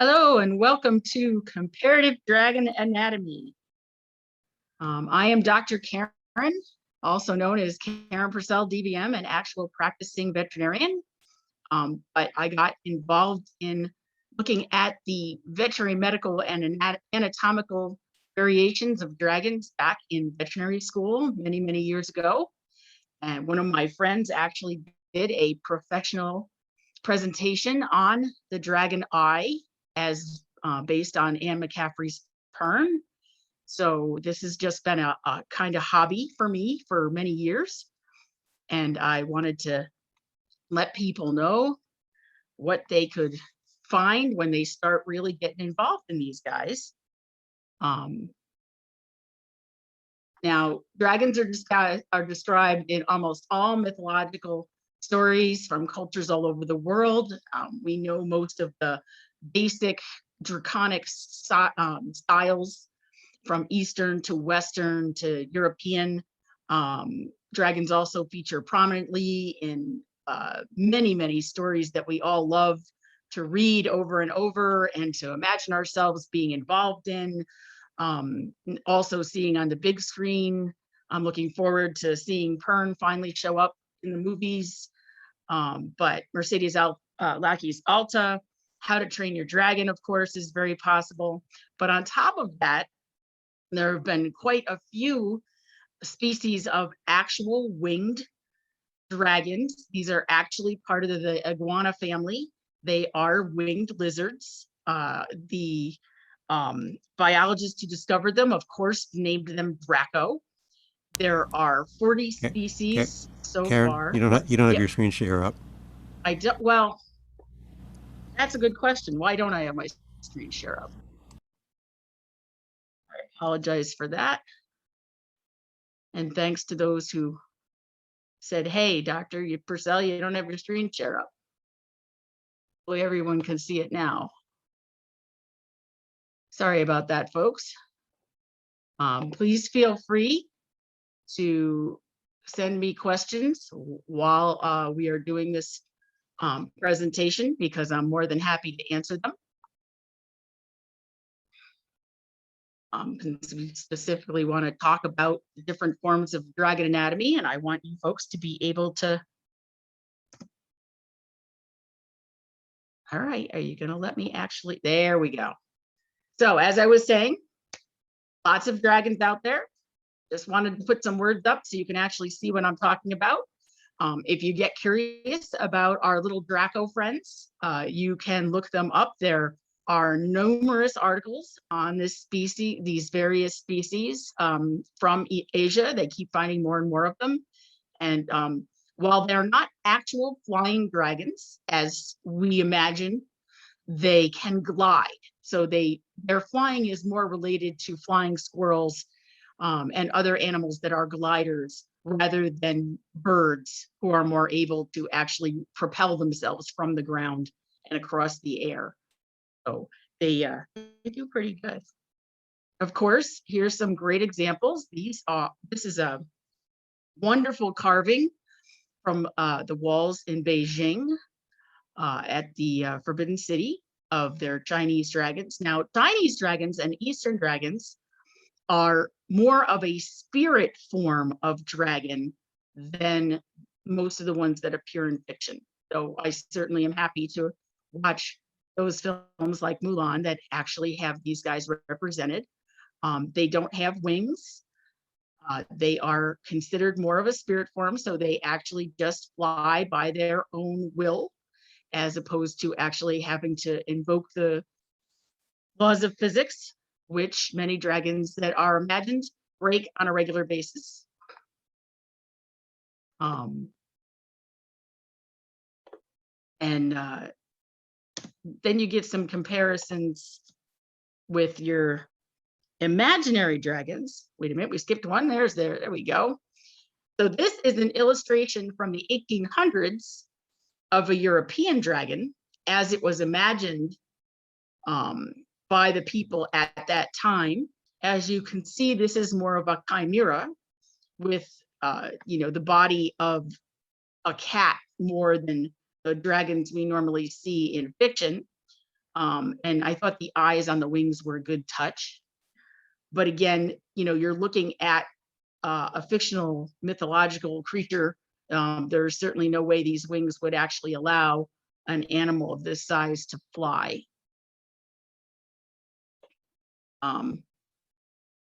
Hello and welcome to Comparative Dragon Anatomy. I am Dr. Karen, also known as Karen Purcell, DVM, an actual practicing veterinarian. But I got involved in looking at the veterinary medical and anatomical variations of dragons back in veterinary school many, many years ago. And one of my friends actually did a professional presentation on the dragon eye as based on Anne McCaffrey's Pern. So this has just been a kind of hobby for me for many years. And I wanted to let people know what they could find when they start really getting involved in these guys. Now, dragons are described in almost all mythological stories from cultures all over the world. We know most of the basic draconic styles from Eastern to Western to European. Dragons also feature prominently in many, many stories that we all love to read over and over and to imagine ourselves being involved in. Also seeing on the big screen. I'm looking forward to seeing Pern finally show up in the movies. But Mercedes Lackey's Alta, How to Train Your Dragon, of course, is very possible. But on top of that, there have been quite a few species of actual winged dragons. These are actually part of the iguana family. They are winged lizards. The biologists who discovered them, of course, named them Draco. There are 40 species so Karen, far. you don't have your screen share up. I don't. Well, that's a good question. Why don't I have my screen share up? I apologize for that. And thanks to those who said, "Hey, Dr. Purcell, you don't have your screen share up." Hopefully, everyone can see it now. Sorry about that, folks. Please feel free to send me questions while we are doing this presentation, because I'm more than happy to answer them. Since we specifically want to talk about the different forms of dragon anatomy, and I want you folks to be able to. All right, are you going to let me actually? There we go. So as I was saying, lots of dragons out there. Just wanted to put some words up so you can actually see what I'm talking about. If you get curious about our little Draco friends, you can look them up. There are numerous articles on this species, these various species from Asia. They keep finding more and more of them. And while they're not actual flying dragons, as we imagine, they can glide. So their flying is more related to flying squirrels and other animals that are gliders, rather than birds who are more able to actually propel themselves from the ground and across the air. So they do pretty good. Of course, here's some great examples. This is a wonderful carving from the walls in Beijing at the Forbidden City of their Chinese dragons. Now, Chinese dragons and Eastern dragons are more of a spirit form of dragon than most of the ones that appear in fiction. So I certainly am happy to watch those films like Mulan that actually have these guys represented. They don't have wings. They are considered more of a spirit form, so they actually just fly by their own will, as opposed to actually having to invoke the laws of physics, which many dragons that are imagined break on a regular basis. Then you get some comparisons with your imaginary dragons. Wait a minute, we skipped one. There we go. So this is an illustration from the 1800s of a European dragon as it was imagined by the people at that time. As you can see, this is more of a chimera with, the body of a cat more than the dragons we normally see in fiction. And I thought the eyes on the wings were a good touch. But again, you're looking at a fictional mythological creature. There's certainly no way these wings would actually allow an animal of this size to fly.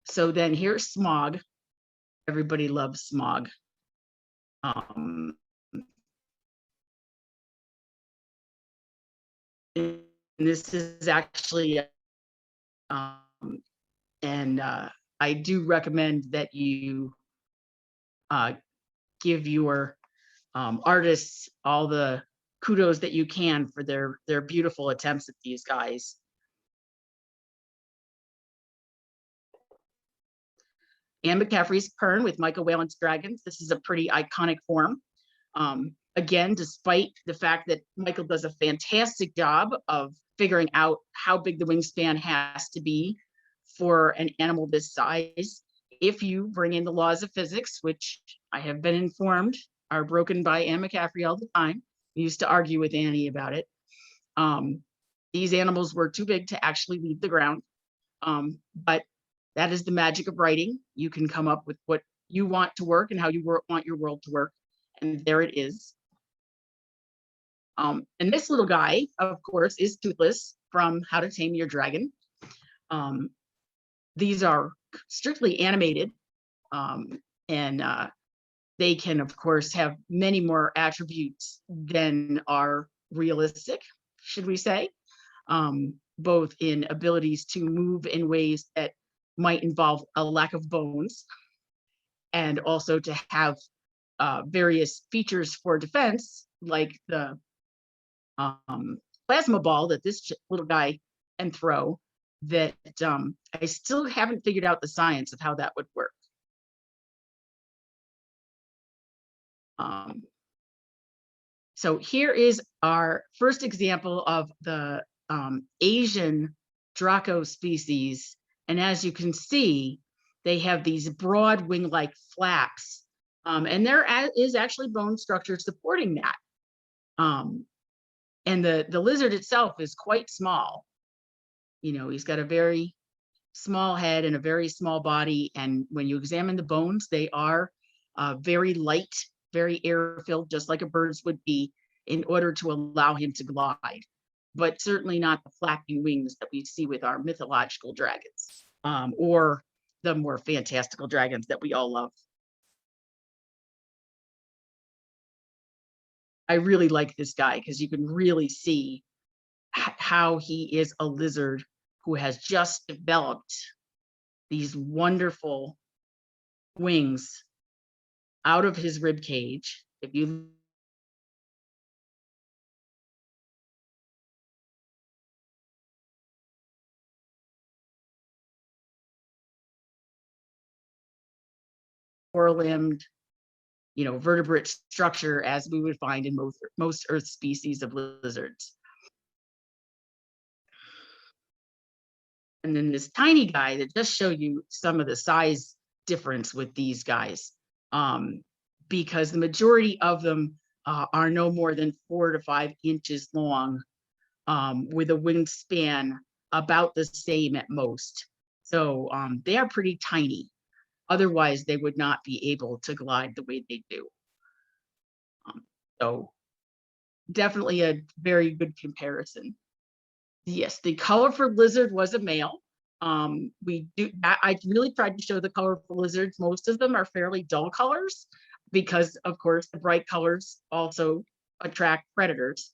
So then here's Smog. Everybody loves Smog. And this is actually, and I do recommend that you give your artists all the kudos that you can for their beautiful attempts at these guys. Anne McCaffrey's Pern with Michael Whalen's Dragons. This is a pretty iconic form. Again, despite the fact that Michael does a fantastic job of figuring out how big the wingspan has to be for an animal this size, if you bring in the laws of physics, which I have been informed are broken by Anne McCaffrey all the time. I used to argue with Annie about it. These animals were too big to actually leave the ground. But that is the magic of writing. You can come up with what you want to work and how you want your world to work. And there it is. And this little guy, of course, is Toothless from How to Tame Your Dragon. These are strictly animated, and they can, of course, have many more attributes than are realistic, should we say, both in abilities to move in ways that might involve a lack of bones, and also to have various features for defense, like the plasma ball that this little guy can throw, that I still haven't figured out the science of how that would work. So here is our first example of the Asian Draco species. And as you can see, they have these broad wing-like flaps. And there is actually bone structure supporting that. And the lizard itself is quite small. He's got a very small head and a very small body. And when you examine the bones, they are very light, very air-filled, just like a bird's would be, in order to allow him to glide, but certainly not the flapping wings that we see with our mythological dragons, or the more fantastical dragons that we all love. I really like this guy because you can really see how he is a lizard who has just developed these wonderful wings out of his rib cage. If you four-limbed, vertebrate structure as we would find in most Earth species of lizards. And then this tiny guy that just show you some of the size difference with these guys, because the majority of them are no more than 4 to 5 inches long, with a wingspan about the same at most. So they are pretty tiny. Otherwise, they would not be able to glide the way they do. So definitely a very good comparison. Yes, the colorful lizard was a male. I really tried to show the colorful lizards. Most of them are fairly dull colors because, of course, the bright colors also attract predators.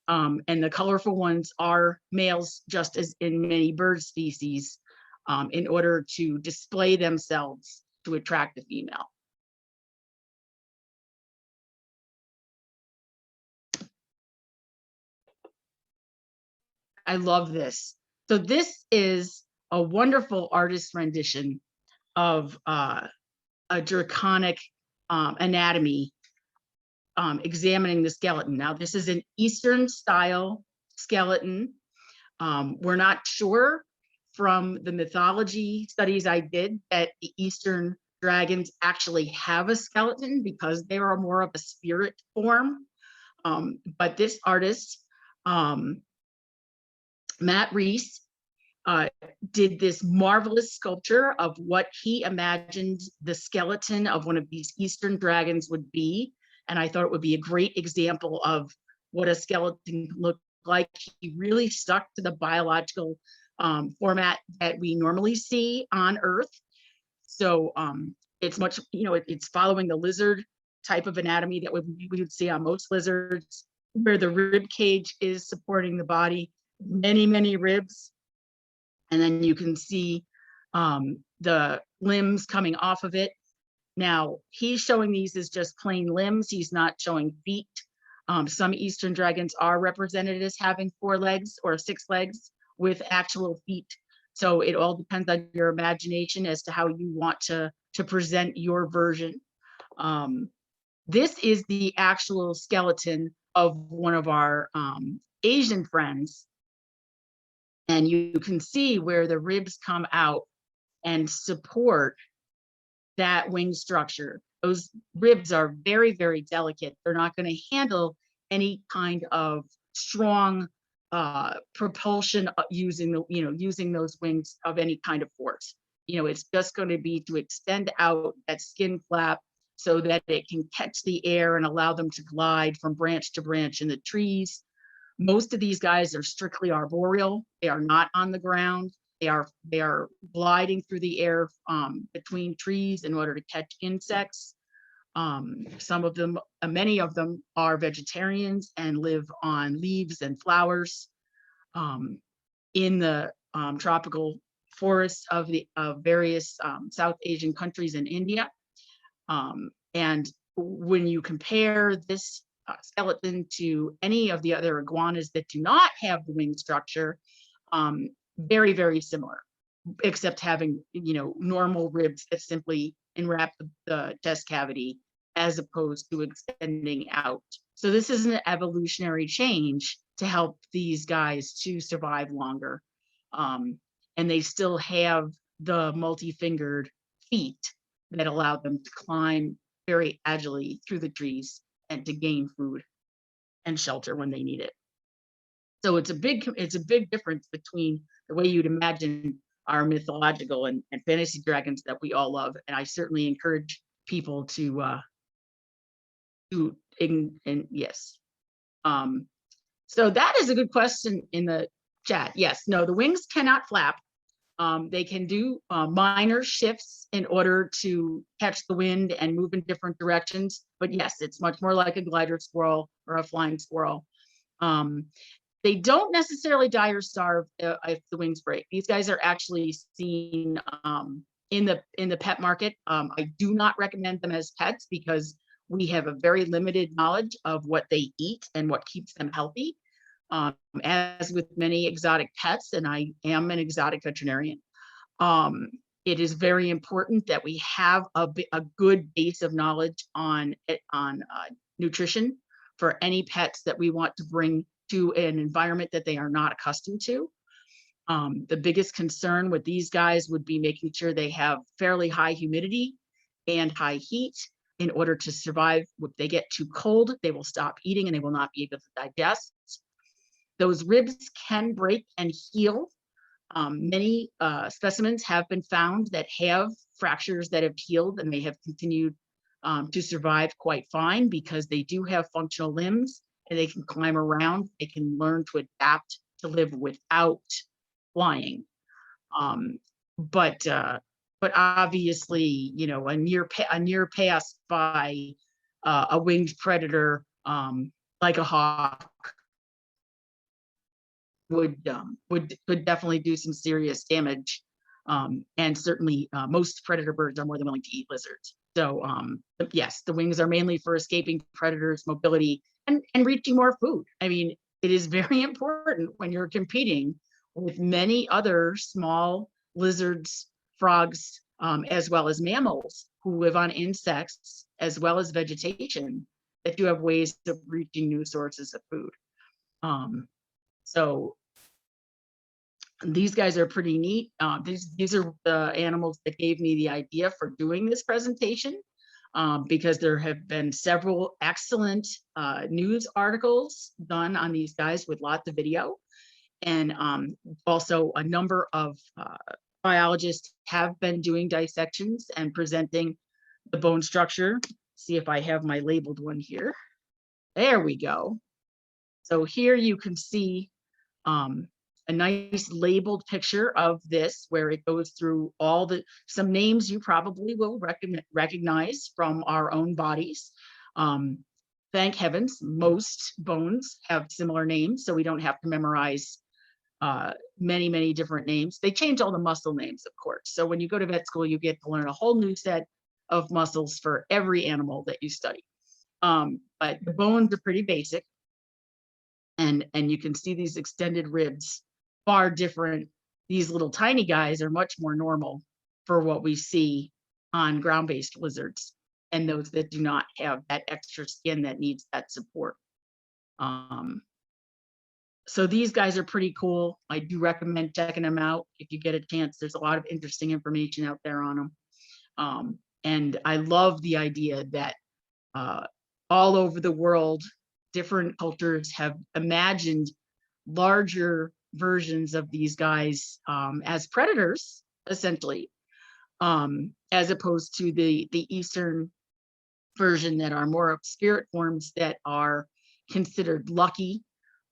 And the colorful ones are males, just as in many bird species, in order to display themselves to attract the female. I love this. So this is a wonderful artist rendition of a draconic anatomy, examining the skeleton. Now, this is an Eastern style skeleton. We're not sure from the mythology studies I did that the Eastern dragons actually have a skeleton because they are more of a spirit form. But this artist Matt Reese did this marvelous sculpture of what he imagined the skeleton of one of these Eastern dragons would be. And I thought it would be a great example of what a skeleton looked like. He really stuck to the biological format that we normally see on Earth. So it's much, it's following the lizard type of anatomy that we would see on most lizards, where the rib cage is supporting the body, many, many ribs. And then you can see the limbs coming off of it. Now, he's showing these as just plain limbs. He's not showing feet. Some Eastern dragons are represented as having 4 legs or 6 legs with actual feet. So it all depends on your imagination as to how you want to present your version. This is the actual skeleton of one of our Asian friends. And you can see where the ribs come out and support that wing structure. Those ribs are very, very delicate. They're not going to handle any kind of strong propulsion using those wings of any kind of force. It's just going to be to extend out that skin flap so that it can catch the air and allow them to glide from branch to branch in the trees. Most of these guys are strictly arboreal. They are not on the ground. They are gliding through the air between trees in order to catch insects. Some of them, many of them are vegetarians and live on leaves and flowers in the tropical forests of various South Asian countries in India. And when you compare this skeleton to any of the other iguanas that do not have the wing structure, very, very similar, except having, normal ribs that simply enwrap the chest cavity as opposed to extending out. So this is an evolutionary change to help these guys to survive longer. And they still have the multi-fingered feet that allow them to climb very agilely through the trees and to gain food and shelter when they need it. So it's a big difference between the way you'd imagine our mythological and fantasy dragons that we all love. And I certainly encourage people to yes. So that is a good question in the chat. Yes, no, the wings cannot flap. They can do minor shifts in order to catch the wind and move in different directions. But yes, it's much more like a glider squirrel or a flying squirrel. They don't necessarily die or starve if the wings break. These guys are actually seen in the pet market. I do not recommend them as pets because we have a very limited knowledge of what they eat and what keeps them healthy. As with many exotic pets, and I am an exotic veterinarian, it is very important that we have a good base of knowledge on nutrition for any pets that we want to bring to an environment that they are not accustomed to. The biggest concern with these guys would be making sure they have fairly high humidity and high heat in order to survive. If they get too cold, they will stop eating and they will not be able to digest. Those ribs can break and heal. Many specimens have been found that have fractures that have healed and they have continued to survive quite fine because they do have functional limbs and they can climb around. They can learn to adapt to live without flying. But obviously, a near pass by a winged predator like a hawk would definitely do some serious damage. And certainly most predator birds are more than willing to eat lizards. So yes, the wings are mainly for escaping predators, mobility, and reaching more food. I mean, it is very important when you're competing with many other small lizards, frogs, as well as mammals who live on insects as well as vegetation, that you have ways of reaching new sources of food. So these guys are pretty neat. These are the animals that gave me the idea for doing this presentation, because there have been several excellent news articles done on these guys with lots of video. And also a number of biologists have been doing dissections and presenting the bone structure. See if I have my labeled one here. There we go. So here you can see a nice labeled picture of this, where it goes through all some names you probably will recognize from our own bodies. Thank heavens, most bones have similar names, so we don't have to memorize many different names. They change all the muscle names, of course. So when you go to vet school, you get to learn a whole new set of muscles for every animal that you study. But the bones are pretty basic. And you can see these extended ribs, far different. These little tiny guys are much more normal for what we see on ground-based lizards, and those that do not have that extra skin that needs that support. So these guys are pretty cool. I do recommend checking them out if you get a chance. There's a lot of interesting information out there on them. And I love the idea that all over the world, different cultures have imagined larger versions of these guys as predators, essentially, as opposed to the Eastern version that are more of spirit forms that are considered lucky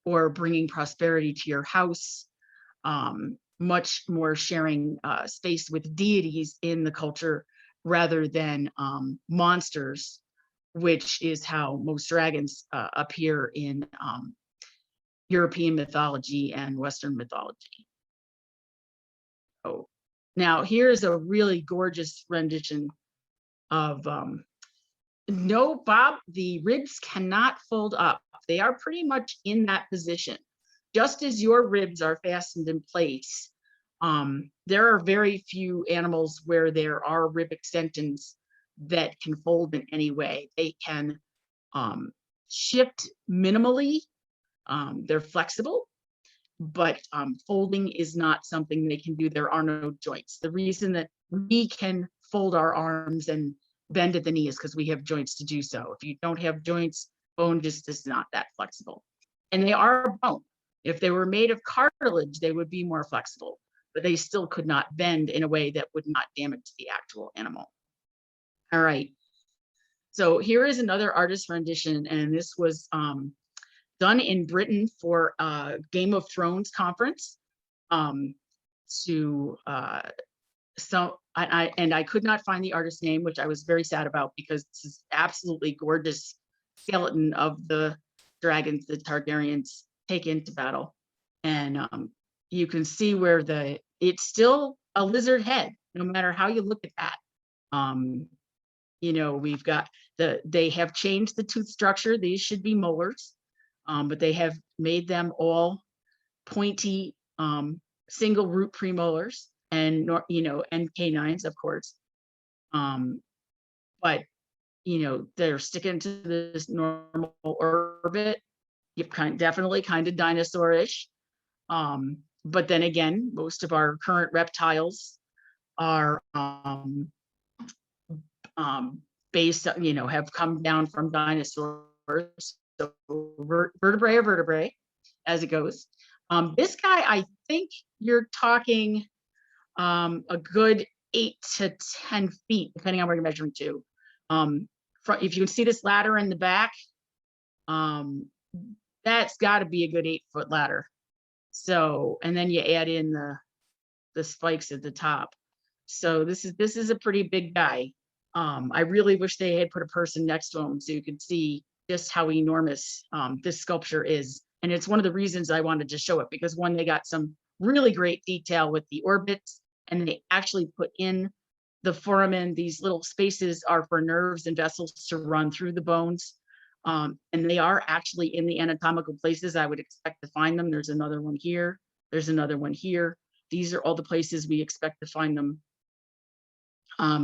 or bringing prosperity to your house, much more sharing space with deities in the culture rather than monsters, which is how most dragons appear in European mythology and Western mythology. Oh, now here's a really gorgeous rendition of, no, Bob, the ribs cannot fold up. They are pretty much in that position. Just as your ribs are fastened in place, there are very few animals where there are rib extensions that can fold in any way. They can shift minimally. They're flexible, but folding is not something they can do. There are no joints. The reason that we can fold our arms and bend at the knee is because we have joints to do so. If you don't have joints, bone just is not that flexible. And they are bone. If they were made of cartilage, they would be more flexible, but they still could not bend in a way that would not damage the actual animal. All right. So here is another artist rendition, and this was done in Britain for a Game of Thrones conference. I could not find the artist's name, which I was very sad about, because this is absolutely gorgeous skeleton of the dragons the Targaryens take into battle. And you can see where it's still a lizard head, no matter how you look at that. You know, we've got they have changed the tooth structure. These should be molars, but they have made them all pointy single root premolars, and and canines, of course. But they're sticking to this normal orbit. You definitely kind of dinosaurish. But then again, most of our current reptiles are based, have come down from dinosaurs. So vertebrae are vertebrae as it goes. This guy, I think you're talking a good 8 to 10 feet, depending on where you're measuring to. If you can see this ladder in the back, that's got to be a good 8-foot ladder. So, and then you add in the spikes at the top. So this is a pretty big guy. I really wish they had put a person next to him so you could see just how enormous this sculpture is. And it's one of the reasons I wanted to show it, because one, they got some really great detail with the orbits, and they actually put in the foramen. These little spaces are for nerves and vessels to run through the bones. And they are actually in the anatomical places I would expect to find them. There's another one here. There's another one here. These are all the places we expect to find them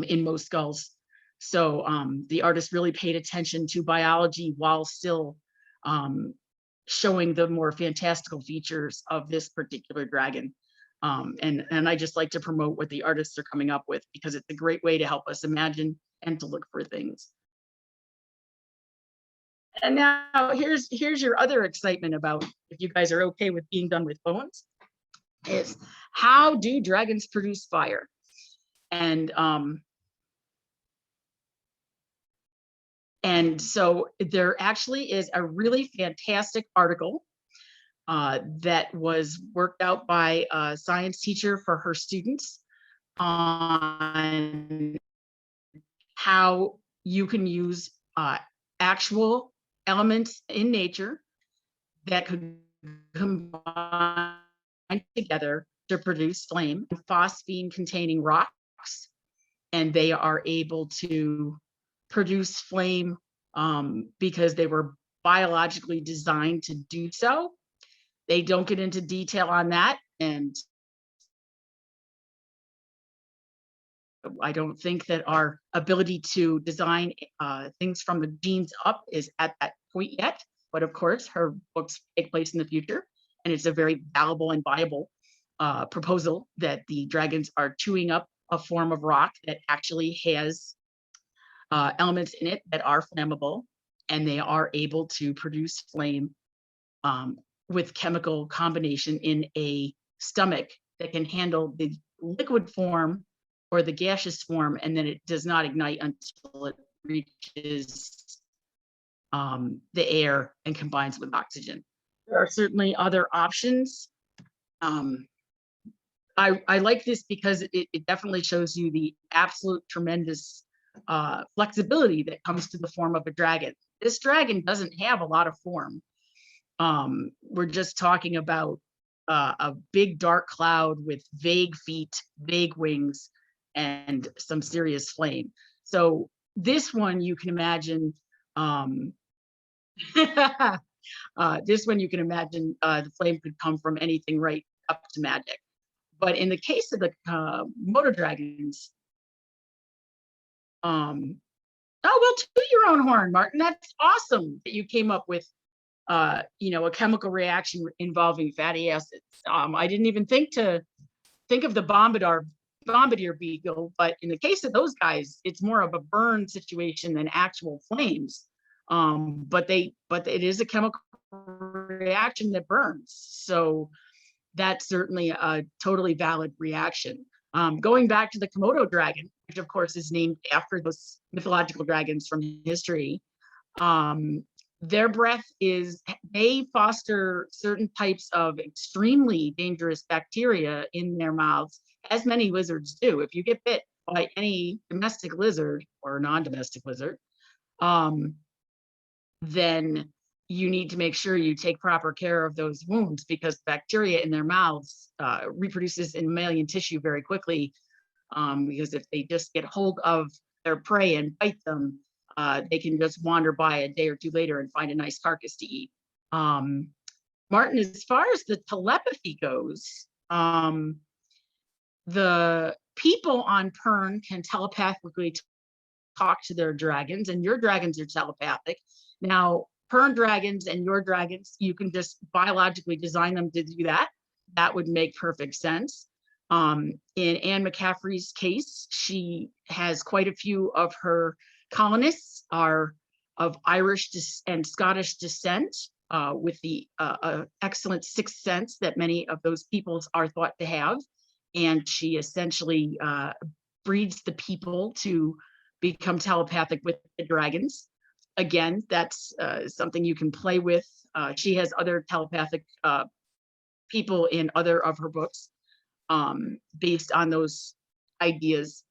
in most skulls. So the artist really paid attention to biology while still showing the more fantastical features of this particular dragon. And I just like to promote what the artists are coming up with, because it's a great way to help us imagine and to look for things. And now here's your other excitement about, if you guys are okay with being done with bones, is how do dragons produce fire? And so there actually is a really fantastic article that was worked out by a science teacher for her students on how you can use actual elements in nature that could combine together to produce flame, phosphine containing rocks, and they are able to produce flame because they were biologically designed to do so. They don't get into detail on that, and I don't think that our ability to design things from the genes up is at that point yet. But of course, her books take place in the future, and it's a very valuable and viable proposal that the dragons are chewing up a form of rock that actually has elements in it that are flammable, and they are able to produce flame with chemical combination in a stomach that can handle the liquid form or the gaseous form, and then it does not ignite until it reaches the air and combines with oxygen. There are certainly other options. I like this because it definitely shows you the absolute tremendous flexibility that comes to the form of a dragon. This dragon doesn't have a lot of form. We're just talking about a big dark cloud with vague feet, vague wings, and some serious flame. So this one you can imagine, this one you can imagine the flame could come from anything right up to magic. But in the case of the Komodo dragons, oh, well, toot your own horn, Martin. That's awesome that you came up with you know, a chemical reaction involving fatty acids. I didn't even think of the bombardier beetle, but in the case of those guys, it's more of a burn situation than actual flames. But it is a chemical reaction that burns. So that's certainly a totally valid reaction. Going back to the Komodo dragon, which of course is named after those mythological dragons from history, their breath they foster certain types of extremely dangerous bacteria in their mouths, as many lizards do. If you get bit by any domestic lizard or non-domestic lizard, then you need to make sure you take proper care of those wounds, because bacteria in their mouths reproduces in mammalian tissue very quickly, because if they just get hold of their prey and bite them, they can just wander by a day or two later and find a nice carcass to eat. Martin, as far as the telepathy goes, the people on Pern can telepathically talk to their dragons, and your dragons are telepathic. Now, Pern dragons and your dragons, you can just biologically design them to do that. That would make perfect sense. In Anne McCaffrey's case, she has quite a few of her colonists are of Irish and Scottish descent, with the excellent sixth sense that many of those peoples are thought to have. And she essentially breeds the people to become telepathic with the dragons. Again, that's something you can play with. She has other telepathic people in other of her books based on those ideas.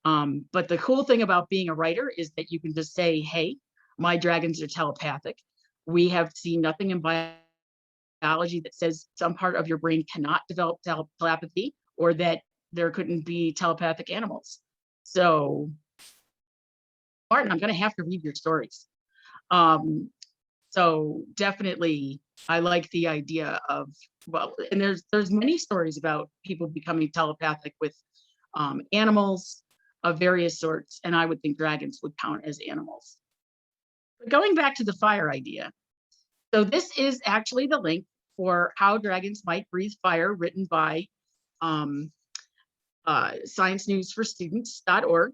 But the cool thing about being a writer is that you can just say, hey, my dragons are telepathic. We have seen nothing in biology that says some part of your brain cannot develop telepathy, or that there couldn't be telepathic animals. So, Martin, I'm going to have to read your stories. So definitely, I like the idea of, well, and there's many stories about people becoming telepathic with animals of various sorts, and I would think dragons would count as animals. But going back to the fire idea, so this is actually the link for How Dragons Might Breathe Fire, written by sciencenewsforstudents.org.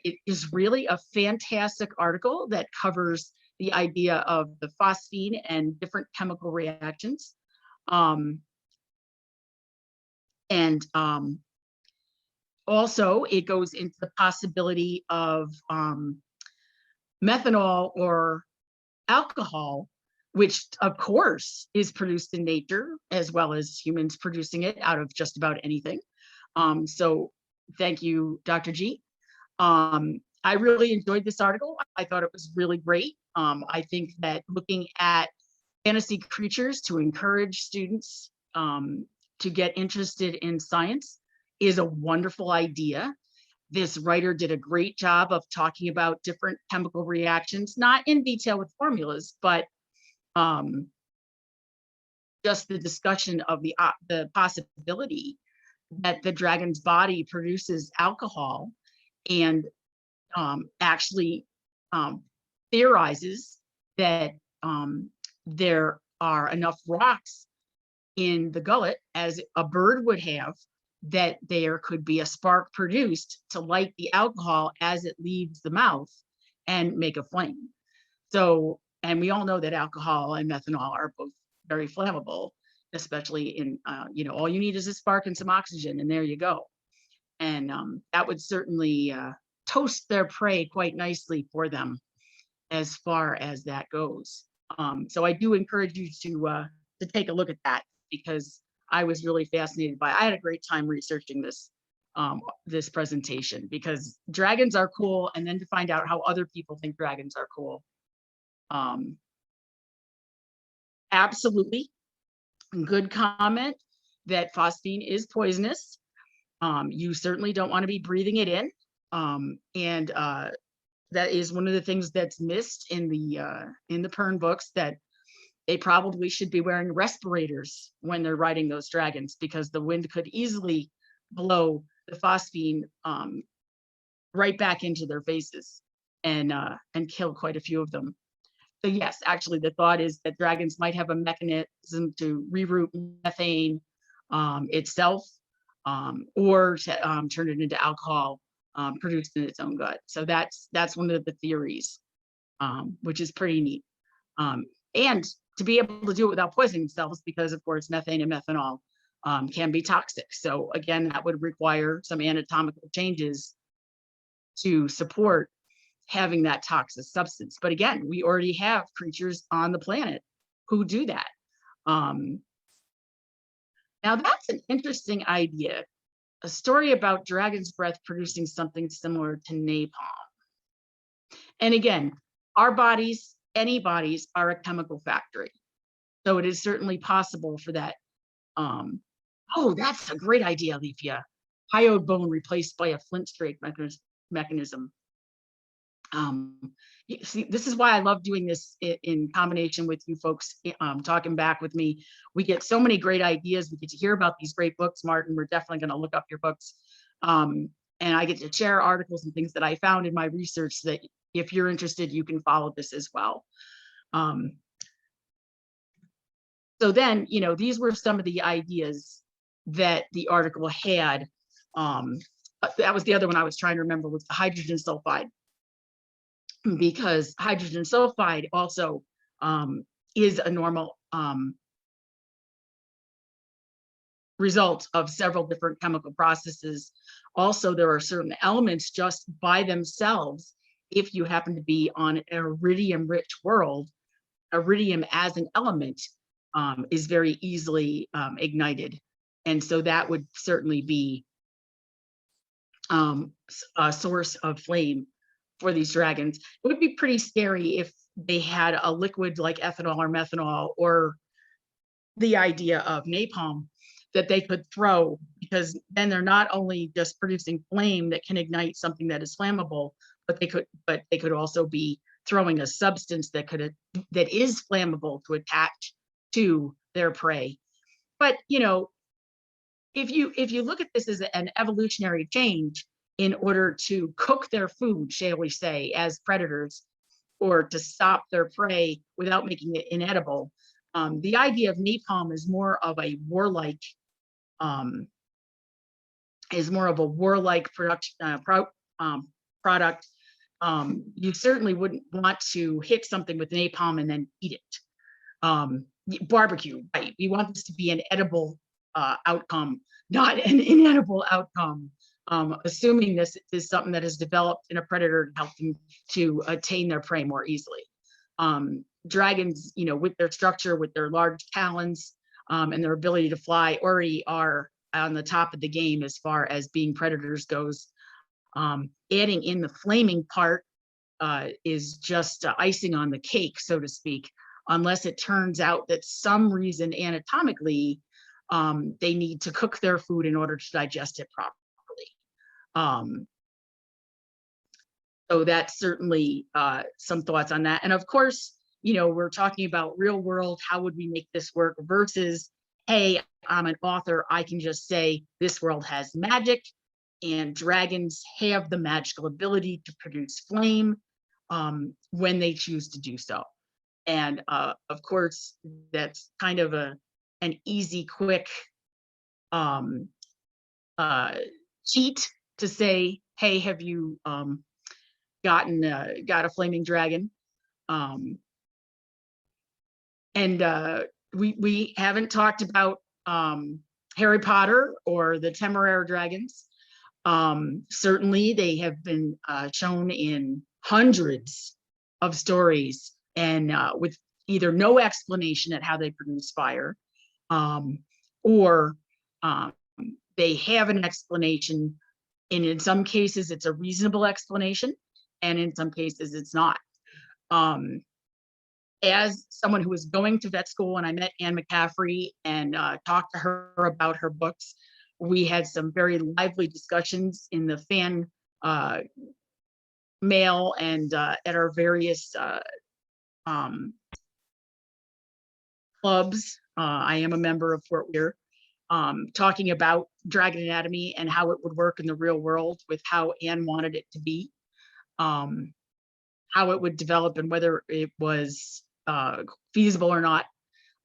It is really a fantastic article that covers the idea of the phosphine and different chemical reactions. And also, it goes into the possibility of methanol or alcohol, which of course is produced in nature, as well as humans producing it out of just about anything. So thank you, Dr. G. I really enjoyed this article. I thought it was really great. I think that looking at fantasy creatures to encourage students to get interested in science is a wonderful idea. This writer did a great job of talking about different chemical reactions, not in detail with formulas, but just the discussion of the possibility that the dragon's body produces alcohol, and actually theorizes that there are enough rocks in the gullet, as a bird would have, that there could be a spark produced to light the alcohol as it leaves the mouth and make a flame. So, and we all know that alcohol and methanol are both very flammable, especially in, all you need is a spark and some oxygen, and there you go. And that would certainly toast their prey quite nicely for them as far as that goes. So I do encourage you to take a look at that, because I was really fascinated by it. I had a great time researching this this presentation, because dragons are cool, and then to find out how other people think dragons are cool. Absolutely. Good comment that phosphine is poisonous. You certainly don't want to be breathing it in. And that is one of the things that's missed in the Pern books, that they probably should be wearing respirators when they're riding those dragons, because the wind could easily blow the phosphine right back into their faces and kill quite a few of them. So yes, actually the thought is that dragons might have a mechanism to reroute methane itself, or to turn it into alcohol produced in its own gut. So that's one of the theories, which is pretty neat. And to be able to do it without poisoning themselves, because of course methane and methanol can be toxic. So again, that would require some anatomical changes to support having that toxic substance. But again, we already have creatures on the planet who do that. Now that's an interesting idea. A story about dragon's breath producing something similar to napalm. And again, our bodies, any bodies, are a chemical factory. So it is certainly possible for that. Oh, that's a great idea, Alethea. Hyoid bone replaced by a flint strake mechanism. See, this is why I love doing this in combination with you folks talking back with me. We get so many great ideas. We get to hear about these great books, Martin. We're definitely going to look up your books. And I get to share articles and things that I found in my research, so that if you're interested, you can follow this as well. So then, these were some of the ideas that the article had. That was the other one I was trying to remember, was the hydrogen sulfide, because hydrogen sulfide also is a normal result of several different chemical processes. Also, there are certain elements just by themselves. If you happen to be on an iridium-rich world, iridium as an element is very easily ignited. And so that would certainly be a source of flame for these dragons. It would be pretty scary if they had a liquid like ethanol or methanol, or the idea of napalm, that they could throw, because then they're not only just producing flame that can ignite something that is flammable, but they could also be throwing a substance that is flammable to attach to their prey. But if you look at this as an evolutionary change, in order to cook their food, shall we say, as predators, or to stop their prey without making it inedible, the idea of napalm is more of a warlike product you certainly wouldn't want to hit something with napalm and then eat it. Barbecue, right? We want this to be an edible outcome, not an inedible outcome. Assuming this is something that is developed in a predator to help them to attain their prey more easily. Dragons, with their structure, with their large talons, and their ability to fly, already are on the top of the game as far as being predators goes. Adding in the flaming part is just icing on the cake, so to speak, unless it turns out that some reason anatomically they need to cook their food in order to digest it properly. So that's certainly some thoughts on that. And of course, we're talking about real world, how would we make this work versus, hey, I'm an author, I can just say this world has magic and dragons have the magical ability to produce flame when they choose to do so. And of course, that's kind of an easy, quick cheat to say, hey, have you got a flaming dragon? And we haven't talked about Harry Potter or the temporary dragons. Certainly they have been shown in hundreds of stories and with either no explanation at how they produce fire, or they have an explanation, and in some cases it's a reasonable explanation, and in some cases it's not. As someone who was going to vet school, and I met Anne McCaffrey and talked to her about her books, we had some very lively discussions in the fan mail and at our various clubs. I am a member of Fort Weir, talking about dragon anatomy and how it would work in the real world with how Anne wanted it to be, how it would develop and whether it was feasible or not.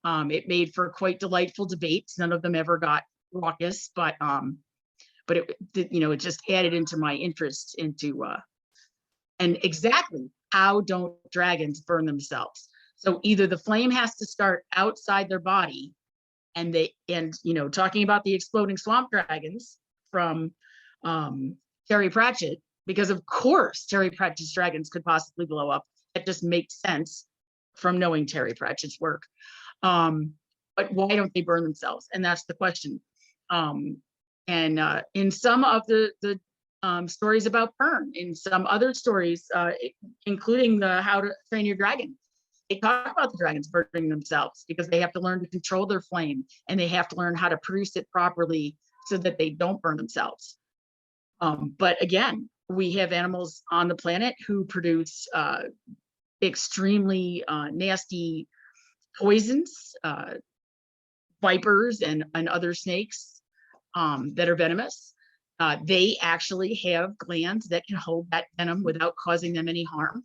It made for quite delightful debates. None of them ever got raucous, but it just added into my interest into and exactly how don't dragons burn themselves. So either the flame has to start outside their body, and talking about the exploding swamp dragons from Terry Pratchett, because of course Terry Pratchett's dragons could possibly blow up. That just makes sense from knowing Terry Pratchett's work. But why don't they burn themselves? And that's the question. And in some of the stories about Pern, in some other stories, including the How to Train Your Dragon, they talk about the dragons burning themselves because they have to learn to control their flame, and they have to learn how to produce it properly so that they don't burn themselves. But again, we have animals on the planet who produce extremely nasty poisons, vipers and other snakes that are venomous. They actually have glands that can hold that venom without causing them any harm.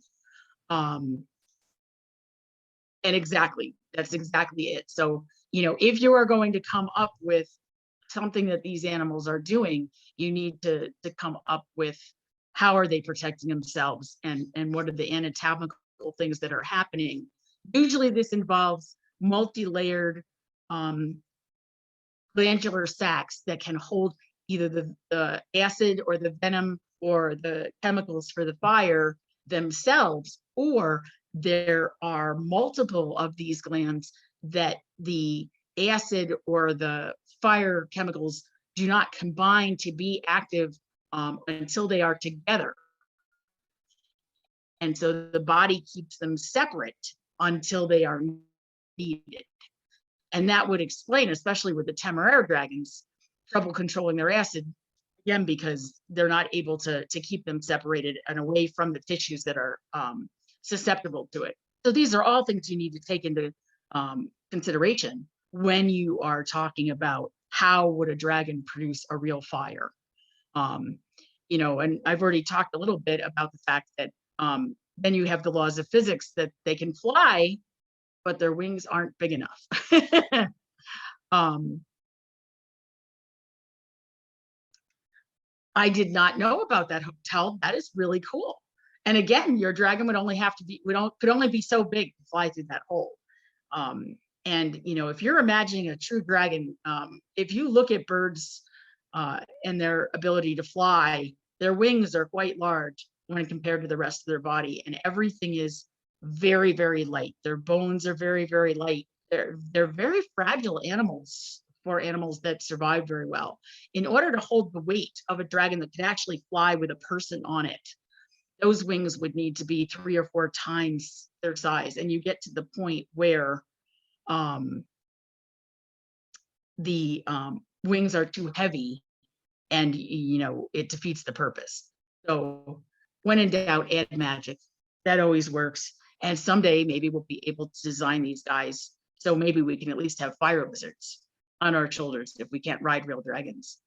And that's exactly it. So, if you are going to come up with something that these animals are doing, you need to come up with how are they protecting themselves, and what are the anatomical things that are happening. Usually this involves multi-layered glandular sacs that can hold either the acid or the venom or the chemicals for the fire themselves, or there are multiple of these glands that the acid or the fire chemicals do not combine to be active until they are together. And so the body keeps them separate until they are needed. And that would explain, especially with the temporary dragons, trouble controlling their acid, again, because they're not able to keep them separated and away from the tissues that are susceptible to it. So these are all things you need to take into consideration when you are talking about how would a dragon produce a real fire. And I've already talked a little bit about the fact that then you have the laws of physics that they can fly, but their wings aren't big enough. I did not know about that hotel. That is really cool. And again, your dragon would only have to be, could only be so big to fly through that hole. And if you're imagining a true dragon, if you look at birds and their ability to fly, their wings are quite large when compared to the rest of their body, and everything is very, very light. Their bones are very, very light. They're very fragile animals, for animals that survive very well. In order to hold the weight of a dragon that could actually fly with a person on it, those wings would need to be 3 or 4 times their size. And you get to the point where the wings are too heavy, and it defeats the purpose. So when in doubt, add magic. That always works. And someday maybe we'll be able to design these guys so maybe we can at least have fire wizards on our shoulders if we can't ride real dragons.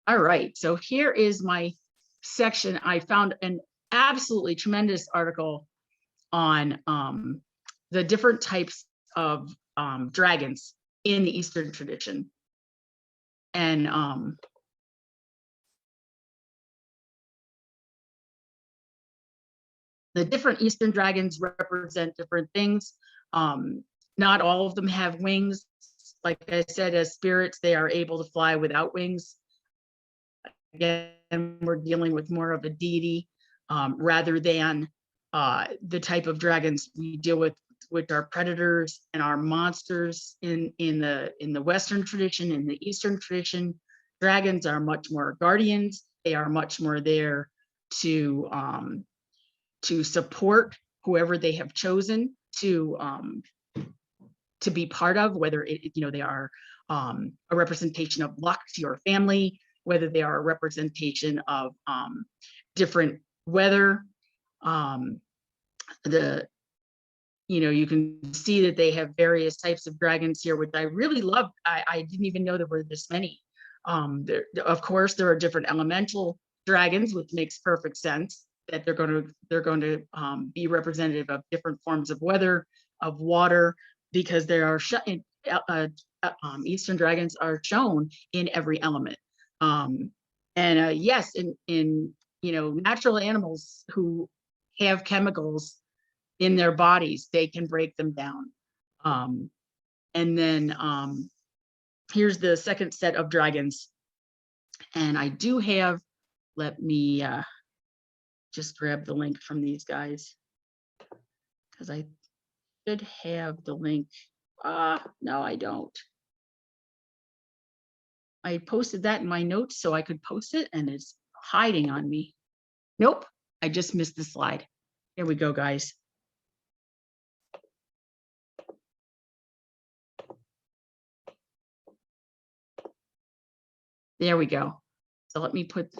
All right, so here is my section. I found an absolutely tremendous article on the different types of dragons in the Eastern tradition. And the different Eastern dragons represent different things. Not all of them have wings. Like I said, as spirits, they are able to fly without wings. Again, we're dealing with more of a deity rather than the type of dragons we deal with, which are predators and are monsters in the Western tradition. In the Eastern tradition, dragons are much more guardians. They are much more there to support whoever they have chosen to be part of, whether they are a representation of luck to your family, whether they are a representation of different weather. You can see that they have various types of dragons here, which I really love. I didn't even know there were this many. Of course, there are different elemental dragons, which makes perfect sense that they're going to be representative of different forms of weather, of water, because they are Eastern dragons are shown in every element. Yes, in natural animals who have chemicals in their bodies, they can break them down. And then here's the second set of dragons. And I do have, let me just grab the link from these guys, because I should have the link. No, I don't. I posted that in my notes so I could post it, and it's hiding on me. Nope, I just missed the slide. Here we go, guys. There we go. So let me put,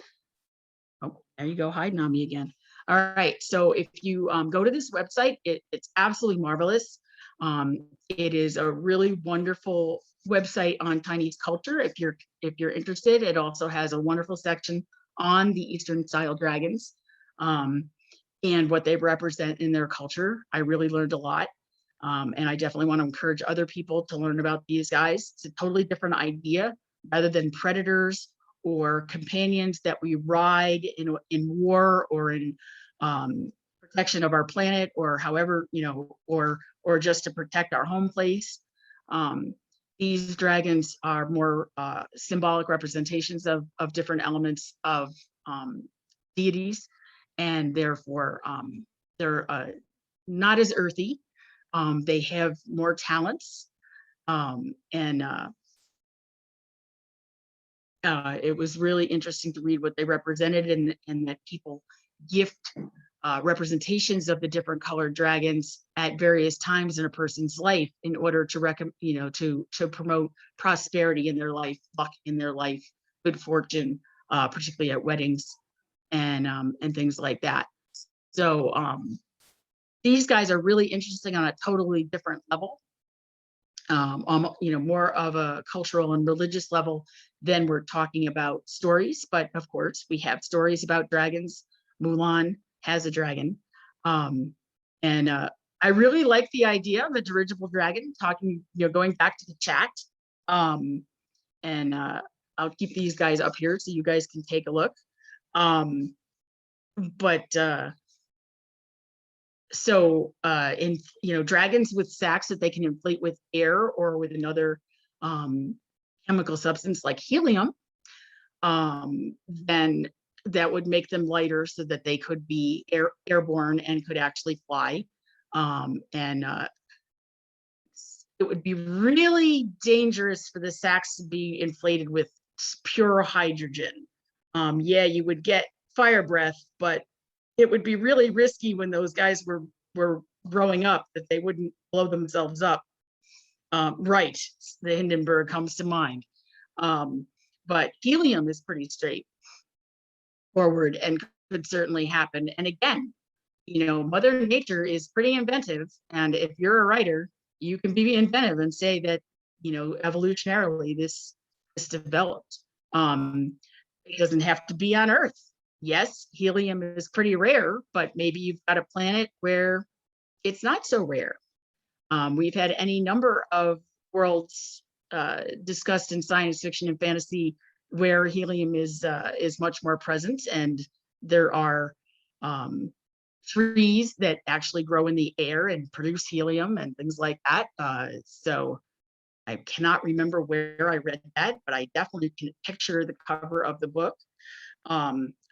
oh, there you go, hiding on me again. All right, so if you go to this website, it's absolutely marvelous. It is a really wonderful website on Chinese culture. If you're interested, it also has a wonderful section on the Eastern style dragons and what they represent in their culture. I really learned a lot. And I definitely want to encourage other people to learn about these guys. It's a totally different idea, rather than predators or companions that we ride in war or in protection of our planet, or however, or just to protect our home place. These dragons are more symbolic representations of different elements of deities, and therefore they're not as earthy. They have more talents, and it was really interesting to read what they represented, and that people gift representations of the different colored dragons at various times in a person's life in order to to promote prosperity in their life, luck in their life, good fortune, particularly at weddings and things like that. So these guys are really interesting on a totally different level. More of a cultural and religious level than we're talking about stories. But of course, we have stories about dragons. Mulan has a dragon. I really like the idea of a dirigible dragon, going back to the chat. I'll keep these guys up here so you guys can take a look. So in dragons with sacs that they can inflate with air or with another chemical substance like helium, then that would make them lighter so that they could be airborne and could actually fly. It would be really dangerous for the sacs to be inflated with pure hydrogen. Yeah, you would get fire breath, but it would be really risky when those guys were growing up that they wouldn't blow themselves up. Right, the Hindenburg comes to mind. But helium is pretty straightforward and could certainly happen. And again, Mother Nature is pretty inventive. And if you're a writer, you can be inventive and say that, evolutionarily this developed. It doesn't have to be on Earth. Yes, helium is pretty rare, but maybe you've got a planet where it's not so rare. We've had any number of worlds discussed in science fiction and fantasy where helium is much more present, and there are trees that actually grow in the air and produce helium and things like that. So I cannot remember where I read that, but I definitely can picture the cover of the book.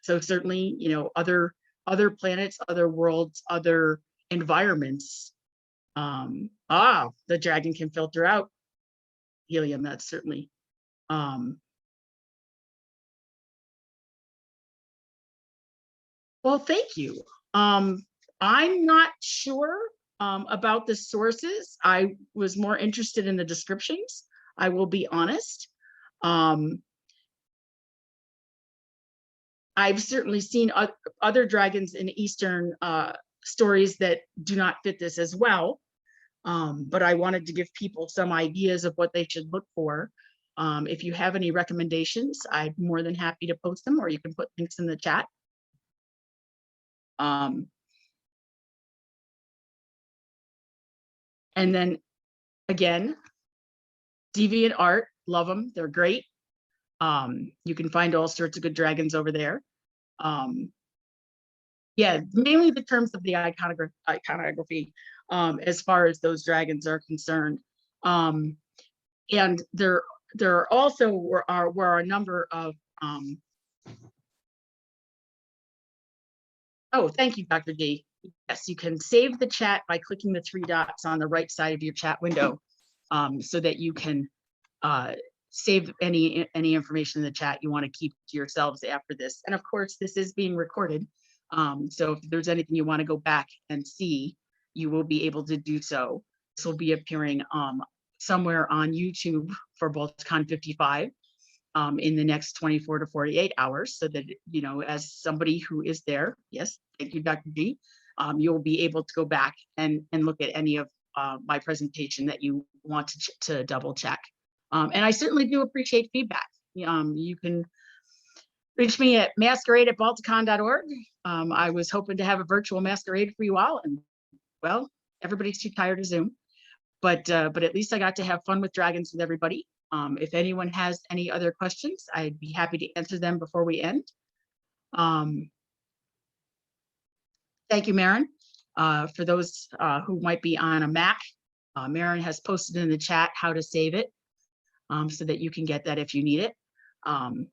So certainly, other planets, other worlds, other environments. The dragon can filter out helium. That's certainly. Well, thank you. I'm not sure about the sources. I was more interested in the descriptions. I will be honest. I've certainly seen other dragons in Eastern stories that do not fit this as well. But I wanted to give people some ideas of what they should look for. If you have any recommendations, I'm more than happy to post them, or you can put links in the chat. And then again, Deviant Art, love them. They're great. You can find all sorts of good dragons over there. Yeah, mainly the terms of the iconography as far as those dragons are concerned. And there also were a number of oh, thank you, Dr. D. Yes, you can save the chat by clicking the 3 dots on the right side of your chat window, so that you can save any information in the chat you want to keep to yourselves after this. And of course, this is being recorded. So if there's anything you want to go back and see, you will be able to do so. This will be appearing somewhere on YouTube for Balticon 55 in the next 24 to 48 hours, so that, as somebody who is there, yes, thank you, Dr. G, you'll be able to go back and look at any of my presentation that you want to double check. And I certainly do appreciate feedback. You can reach me at masquerade@balticon.org. I was hoping to have a virtual masquerade for you all, and well, everybody's too tired of Zoom. But at least I got to have fun with dragons with everybody. If anyone has any other questions, I'd be happy to answer them before we end. Thank you, Maren. For those who might be on a Mac, Maren has posted in the chat how to save it, so that you can get that if you need it. And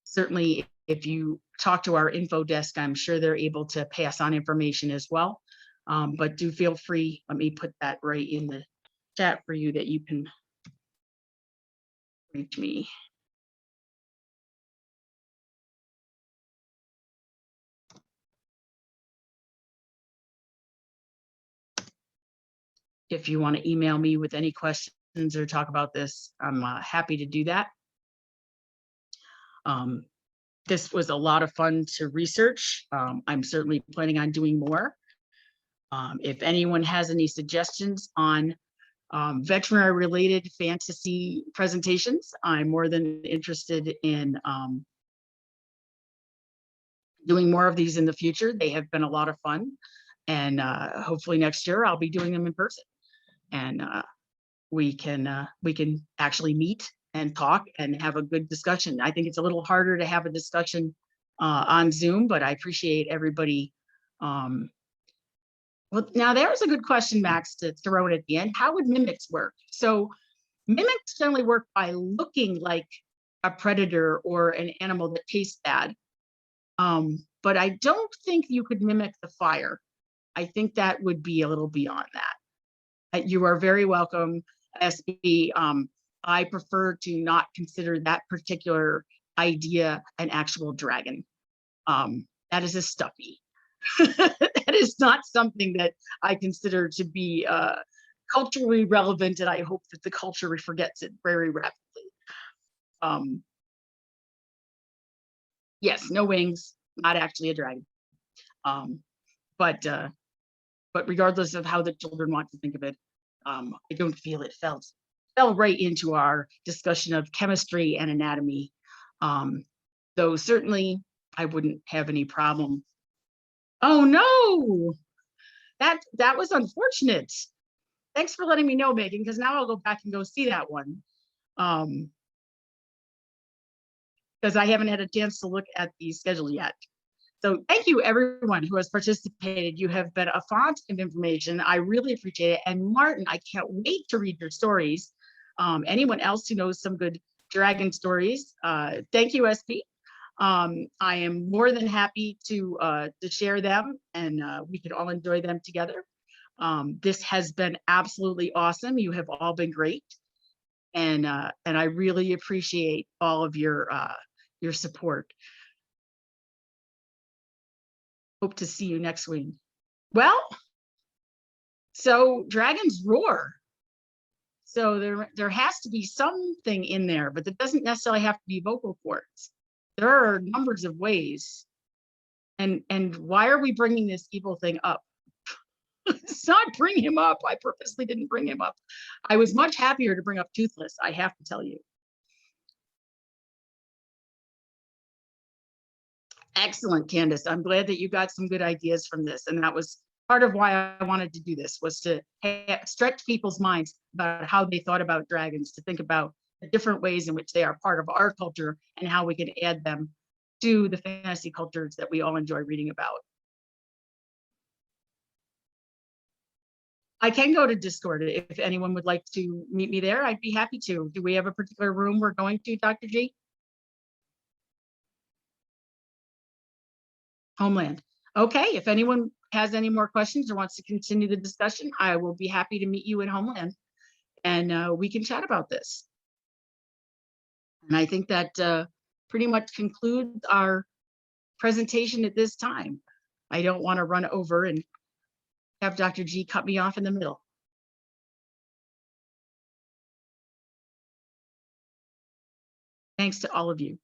certainly, if you talk to our info desk, I'm sure they're able to pass on information as well. But do feel free, let me put that right in the chat for you, that you can reach me. If you want to email me with any questions or talk about this, I'm happy to do that. This was a lot of fun to research. I'm certainly planning on doing more. If anyone has any suggestions on veterinary related fantasy presentations, I'm more than interested in doing more of these in the future. They have been a lot of fun, and hopefully next year I'll be doing them in person. And we can actually meet and talk and have a good discussion. I think it's a little harder to have a discussion on Zoom, but I appreciate everybody. Well, now there's a good question, Max, to throw in at the end. How would mimics work? So mimics generally work by looking like a predator or an animal that tastes bad. But I don't think you could mimic the fire. I think that would be a little beyond that. You are very welcome, SB. I prefer to not consider that particular idea an actual dragon. That is a stuffy. That is not something that I consider to be culturally relevant, and I hope that the culture forgets it very rapidly. Yes, no wings, not actually a dragon. But regardless of how the children want to think of it, I don't feel it fell right into our discussion of chemistry and anatomy. Though certainly I wouldn't have any problem. Oh no, that was unfortunate. Thanks for letting me know, Megan, because now I'll go back and go see that one. Because I haven't had a chance to look at the schedule yet. So thank you everyone who has participated. You have been a font of information. I really appreciate it. And Martin, I can't wait to read your stories. Anyone else who knows some good dragon stories, thank you, SP. I am more than happy to share them, and we can all enjoy them together. This has been absolutely awesome. You have all been great, and I really appreciate all of your support. Hope to see you next week. Well, so dragons roar. So there has to be something in there, but it doesn't necessarily have to be vocal cords. There are numbers of ways. And why are we bringing this evil thing up? It's not bring him up. I purposely didn't bring him up. I was much happier to bring up Toothless, I have to tell you. Excellent, Candace. I'm glad that you got some good ideas from this. And that was part of why I wanted to do this, was to stretch people's minds about how they thought about dragons, to think about the different ways in which they are part of our culture and how we can add them to the fantasy cultures that we all enjoy reading about. I can go to Discord if anyone would like to meet me there. I'd be happy to. Do we have a particular room we're going to, Dr. G? Homeland. Okay, if anyone has any more questions or wants to continue the discussion, I will be happy to meet you in Homeland, and we can chat about this. And I think that pretty much concludes our presentation at this time. I don't want to run over and have Dr. G cut me off in the middle. Thanks to all of you.